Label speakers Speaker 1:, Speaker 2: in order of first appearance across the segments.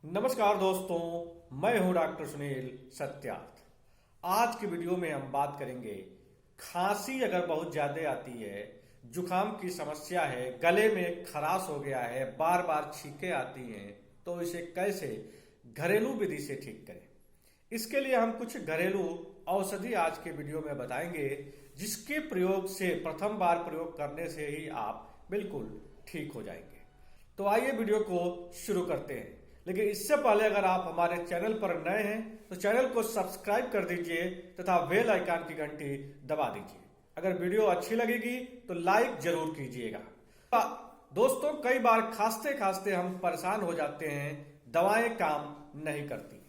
Speaker 1: नमस्कार दोस्तों, मैं हूं डॉक्टर सुनील सत्यार्थ। आज की वीडियो में हम बात करेंगे खांसी अगर बहुत ज्यादा आती है, जुकाम की समस्या है, गले में खराश हो गया है, बार बार छींकें आती हैं, तो इसे कैसे घरेलू विधि से ठीक करें। इसके लिए हम कुछ घरेलू औषधि आज के वीडियो में बताएंगे, जिसके प्रयोग से प्रथम बार प्रयोग करने से ही आप बिल्कुल ठीक हो जाएंगे। तो आइए वीडियो को शुरू करते हैं। लेकिन इससे पहले अगर आप हमारे चैनल पर नए हैं तो चैनल को सब्सक्राइब कर दीजिए तथा बेल आइकन की घंटी दबा दीजिए। अगर वीडियो अच्छी लगेगी तो लाइक जरूर कीजिएगा। दोस्तों, कई बार खांसते खांसते हम परेशान हो जाते हैं, दवाएं काम नहीं करती।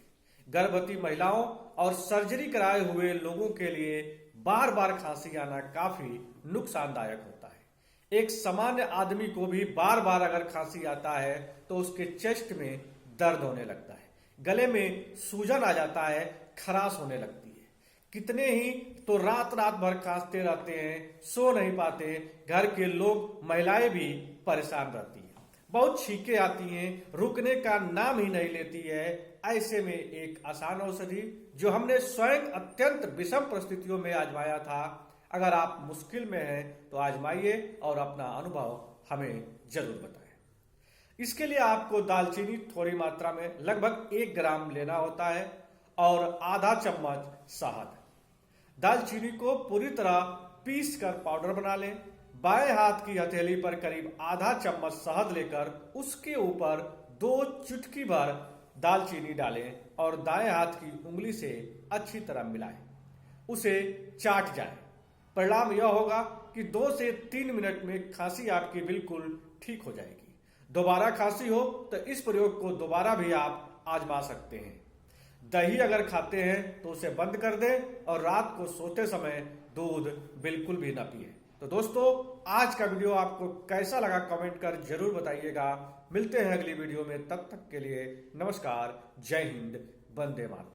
Speaker 1: गर्भवती महिलाओं और सर्जरी कराए हुए लोगों के लिए बार बार खांसी आना काफी नुकसानदायक होता है। एक सामान्य आदमी को भी बार बार अगर खांसी आता है तो उसके चेस्ट में दर्द होने लगता है, गले में सूजन आ जाता है, खराश होने लगती है। कितने ही तो रात रात भर खांसते रहते हैं, सो नहीं पाते। घर के लोग, महिलाएं भी परेशान रहती हैं। बहुत छींकें आती हैं, रुकने का नाम ही नहीं लेती है। ऐसे में एक आसान औषधि जो हमने स्वयं अत्यंत विषम परिस्थितियों में आजमाया था, अगर आप मुश्किल में हैं तो आजमाइए और अपना अनुभव हमें जरूर बताएं। इसके लिए आपको दालचीनी थोड़ी मात्रा में लगभग 1 ग्राम लेना होता है और आधा चम्मच शहद। दालचीनी को पूरी तरह पीस कर पाउडर बना लें। बाएं हाथ की हथेली पर करीब आधा चम्मच शहद लेकर उसके ऊपर 2 चुटकी भर दालचीनी डालें और दाएं हाथ की उंगली से अच्छी तरह मिलाएं। उसे चाट जाए। परिणाम यह होगा कि 2 से 3 मिनट में खांसी आपकी बिल्कुल ठीक हो जाएगी। दोबारा खांसी हो तो इस प्रयोग को दोबारा भी आप आजमा सकते हैं। दही अगर खाते हैं तो उसे बंद कर दें और रात को सोते समय दूध बिल्कुल भी ना पिए। तो दोस्तों, आज का वीडियो आपको कैसा लगा कमेंट कर जरूर बताइएगा। मिलते हैं अगली वीडियो में, तब तक के लिए नमस्कार, जय हिंद, वंदे मातरम।